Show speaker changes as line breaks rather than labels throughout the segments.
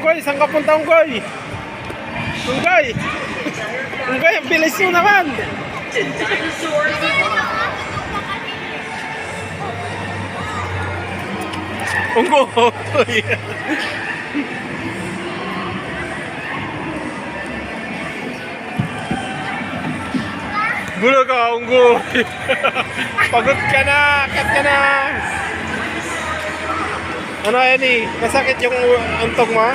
Unggoy, saan ka punta, Unggoy? Unggoy! Unggoy, ang bilis mo naman! Unggoy! Gulo ka, Unggoy! Pagod ka na! Kat ka na! Ano, Annie? Masakit yung untog mo?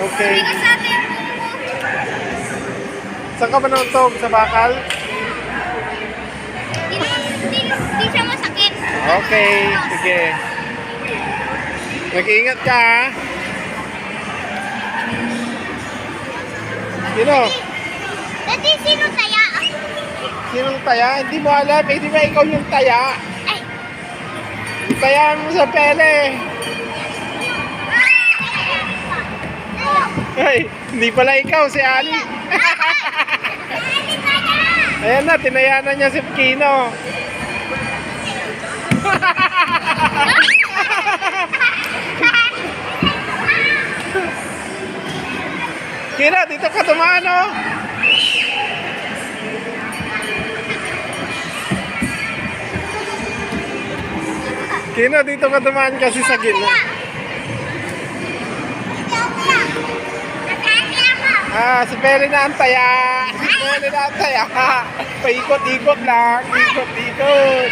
Okay. Saan ka ba nauntog? Sa bakal?
Hindi siya masakit.
Okay, sige. Mag-iingat ka, ha? Sino?
Dati sino taya?
Sinong taya? Hindi mo alam. Eh, di ba ikaw yung taya?
Ay!
Tayaan mo sa pele. Ay, hindi pala ikaw, si Ali. Ayan na, tinayanan niya si Kino. Kino, dito ka tumaan, oh. Kino, dito ka tumaan kasi sa gitna. Ah, si Pele na ang taya. Si Pele na ang taya. Paikot-ikot lang. Ikot-ikot.